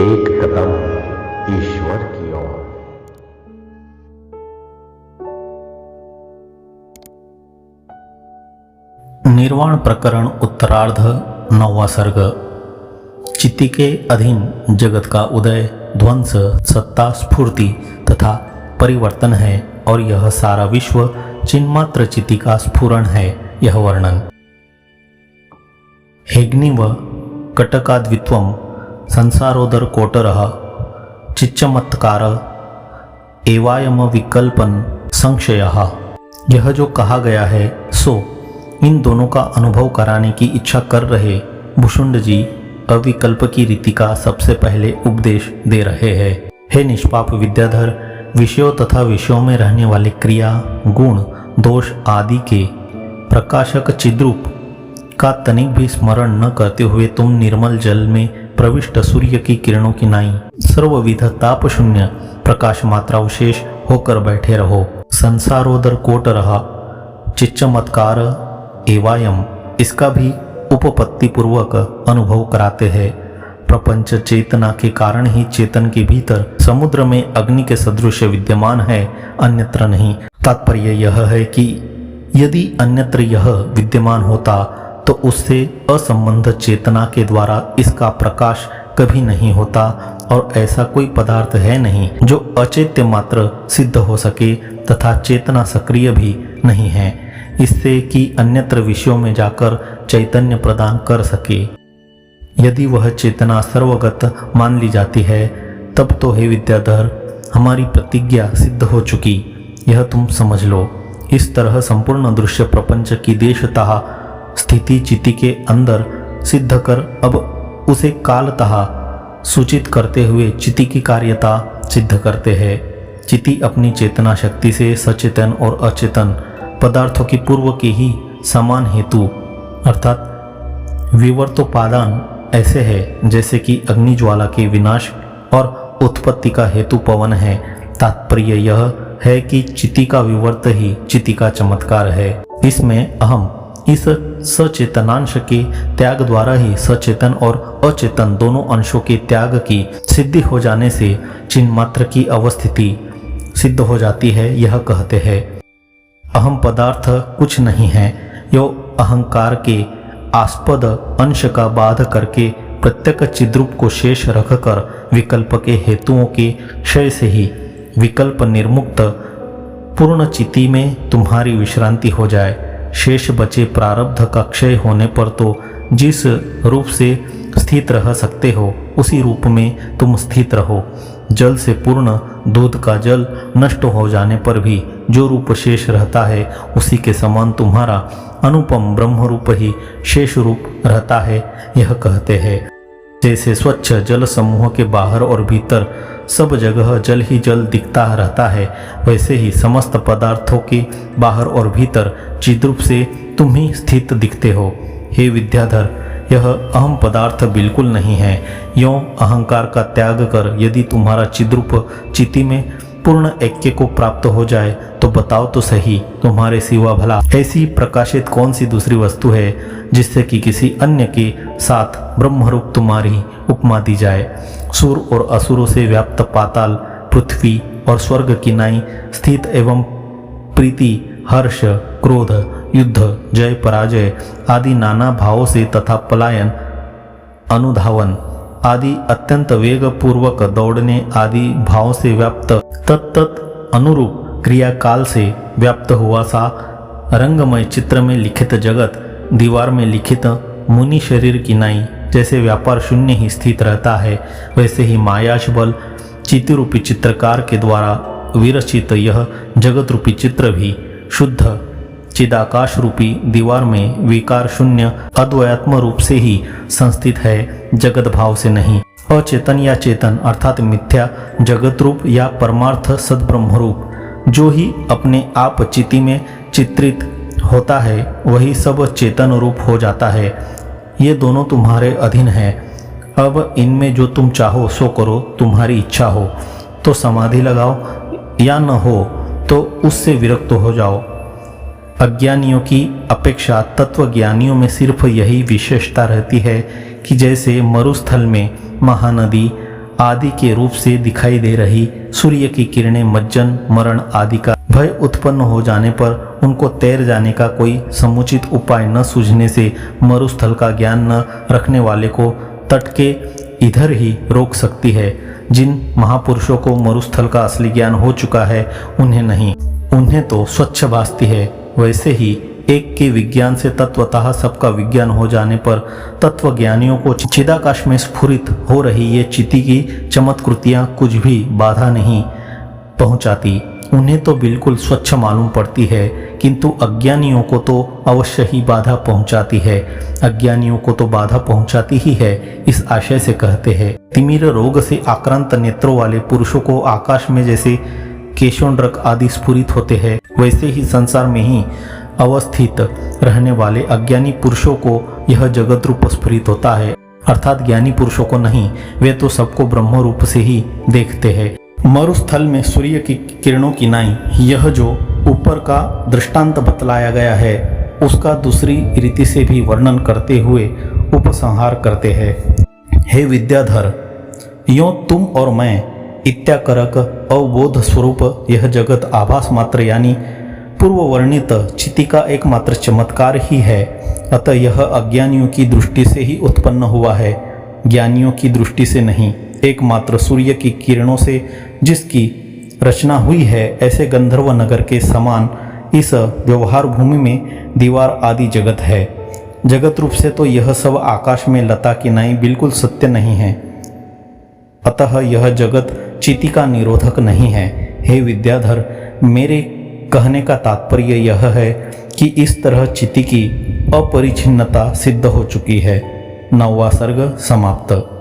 एक कदम ईश्वर की ओर। निर्वाण प्रकरण उत्तरार्ध 9वां सर्ग। चित्ती के अधीन जगत का उदय, ध्वंस, सत्ता, स्फूर्ति तथा परिवर्तन है और यह सारा विश्व चिन्मात्र चित्ती का स्फुरण है। यह वर्णन हेग्निव कटकाद्वित्वम संसारोदर कोटरः चिच्चमत्कार एवायम विकल्पन संशयः। यह जो कहा गया है सो इन दोनों का अनुभव कराने की इच्छा कर रहे भुषुंड जी अविकल्प की रीति का सबसे पहले उपदेश दे रहे हैं। हे निष्पाप विद्याधर, विषयों तथा विषयों में रहने वाले क्रिया, गुण, दोष आदि के प्रकाशक चिद्रूप का तनिक भी स्मरण न करते हुए तुम निर्मल जल में प्रविष्ट सूर्य की किरणों की नाई सर्वविध ताप शून्य प्रकाश मात्रावशेष होकर बैठे रहो। संसारोदर कोट रहा चिच्चमत्कार एवायम, इसका भी उपपत्ति पूर्वक अनुभव कराते हैं। प्रपंच चेतना के कारण ही चेतन के भीतर समुद्र में अग्नि के सदृश विद्यमान है, अन्यत्र नहीं। तात्पर्य यह है कि यदि अन्यत्र यह विद्यमान होता तो उससे असंबद्ध चेतना के द्वारा इसका प्रकाश कभी नहीं होता, और ऐसा कोई पदार्थ है नहीं जो अचेत्य मात्र सिद्ध हो सके तथा चेतना सक्रिय भी नहीं है, इससे कि अन्यत्र विषयों में जाकर चैतन्य प्रदान कर सके। यदि वह चेतना सर्वगत मान ली जाती है तब तो हे विद्याधर, हमारी प्रतिज्ञा सिद्ध हो चुकी, यह तुम समझ लो। इस तरह संपूर्ण दृश्य प्रपंच की देशतः स्थिति चित्ती के अंदर सिद्ध कर अब उसे कालतः सूचित करते हुए चित्ती की कार्यता सिद्ध करते हैं। चित्ती अपनी चेतना शक्ति से सचेतन और अचेतन पदार्थों की पूर्व के ही समान हेतु अर्थात विवर्तोपादान ऐसे है जैसे कि अग्निज्वाला के विनाश और उत्पत्ति का हेतु पवन है। तात्पर्य यह है कि चित्ती का विवर्त ही चित्ती का चमत्कार है। इसमें अहम इस सचेतनांश के त्याग द्वारा ही सचेतन और अचेतन दोनों अंशों के त्याग की सिद्धि हो जाने से चिन्मात्र की अवस्थिति सिद्ध हो जाती है। यह कहते हैं अहम पदार्थ कुछ नहीं है, यो अहंकार के आस्पद अंश का बाध करके प्रत्येक चिद्रूप को शेष रखकर विकल्प के हेतुओं के क्षय से ही विकल्प निर्मुक्त पूर्ण चित्ती में तुम्हारी विश्रांति हो जाए। शेष बचे प्रारब्ध का क्षय होने पर तो जिस रूप से स्थित रह सकते हो उसी रूप में तुम स्थित रहो। जल से पूर्ण दूध का जल नष्ट हो जाने पर भी जो रूप शेष रहता है उसी के समान तुम्हारा अनुपम ब्रह्म रूप ही शेष रूप रहता है। यह कहते हैं जैसे स्वच्छ जल समूह के बाहर और भीतर सब जगह जल ही जल दिखता रहता है, वैसे ही समस्त पदार्थों के बाहर और भीतर चिद्रूप से तुम ही स्थित दिखते हो। हे विद्याधर, यह अहम पदार्थ बिल्कुल नहीं है। यों अहंकार का त्याग कर यदि तुम्हारा चिद्रूप चित्ती में पूर्ण ऐक्य को प्राप्त हो जाए तो बताओ तो सही, तुम्हारे सिवा भला ऐसी प्रकाशित कौन सी दूसरी वस्तु है जिससे कि किसी अन्य के साथ ब्रह्मरूप तुम्हारी उपमा दी जाए। सुर और असुरों से व्याप्त पाताल, पृथ्वी और स्वर्ग की नाई स्थित एवं प्रीति, हर्ष, क्रोध, युद्ध, जय पराजय आदि नाना भावों से तथा पलायन, अनुधावन आदि अत्यंत वेग पूर्वक दौड़ने आदि भाव से व्याप्त तत्त अनुरूप क्रिया काल से व्याप्त हुआ सा रंगमय चित्र में लिखित जगत, दीवार में लिखित मुनि शरीर की नाई जैसे व्यापार शून्य ही स्थित रहता है, वैसे ही मायाश बल चित्ती रूपी चित्रकार के द्वारा विरचित यह जगत रूपी चित्र भी शुद्ध चिदाकाश रूपी दीवार में विकार शून्य अद्वयात्म रूप से ही संस्थित है, जगत भाव से नहीं। अचेतन या चेतन अर्थात मिथ्या जगत रूप या परमार्थ सद्ब्रह्म रूप जो ही अपने आप चित्ती में चित्रित होता है वही सब चेतन रूप हो जाता है। ये दोनों तुम्हारे अधीन है। अब इनमें जो तुम चाहो सो करो, तुम्हारी इच्छा हो तो समाधि लगाओ या न हो तो उससे विरक्त हो जाओ। अज्ञानियों की अपेक्षा तत्वज्ञानियों में सिर्फ यही विशेषता रहती है कि जैसे मरुस्थल में महानदी आदि के रूप से दिखाई दे रही सूर्य की किरणें मज्जन मरण आदि का भय उत्पन्न हो जाने पर उनको तैर जाने का कोई समुचित उपाय न सूझने से मरुस्थल का ज्ञान न रखने वाले को तट के इधर ही रोक सकती है। जिन महापुरुषों को मरुस्थल का असली ज्ञान हो चुका है उन्हें नहीं, उन्हें तो स्वच्छ भासती है। वैसे ही एक के विज्ञान से तत्वतः सबका विज्ञान हो जाने पर तत्वज्ञानियों को चिदाकाश में स्फुरित हो रही ये चिति की चमत्कृतियाँ कुछ भी बाधा नहीं पहुँचाती। उन्हें तो बिल्कुल स्वच्छ मालूम पड़ती है, किंतु अज्ञानियों को तो अवश्य ही बाधा पहुंचाती है। अज्ञानियों को तो बाधा पहुंचाती ही है, इस आशय से कहते हैं। तिमिर रोग से आक्रांत नेत्रों वाले पुरुषों को आकाश में जैसे केशोंड्रक आदि स्फुरित होते हैं, वैसे ही संसार में ही अवस्थित रहने वाले अज्ञानी पुरुषों को यह जगत रूप स्फुरित होता है, अर्थात ज्ञानी पुरुषों को नहीं। वे तो सबको ब्रह्म रूप से ही देखते हैं। मरुस्थल में सूर्य की किरणों की नाई यह जो ऊपर का दृष्टांत बतलाया गया है उसका दूसरी रीति से भी वर्णन करते हुए उपसंहार करते हैं। हे विद्याधर, यों तुम और मैं इत्याकरक अवबोध स्वरूप यह जगत आभास मात्र यानी पूर्व वर्णित चिति का एकमात्र चमत्कार ही है। अतः यह अज्ञानियों की दृष्टि से ही उत्पन्न हुआ है, ज्ञानियों की दृष्टि से नहीं। एकमात्र सूर्य की किरणों से जिसकी रचना हुई है, ऐसे गंधर्व नगर के समान इस व्यवहार भूमि में दीवार आदि जगत है। जगत रूप से तो यह सब आकाश में लता की नाई बिल्कुल सत्य नहीं है, अतः यह जगत चिति का निरोधक नहीं है। हे विद्याधर, मेरे कहने का तात्पर्य यह है कि इस तरह चिति की अपरिछिन्नता सिद्ध हो चुकी है। 9वां सर्ग समाप्त।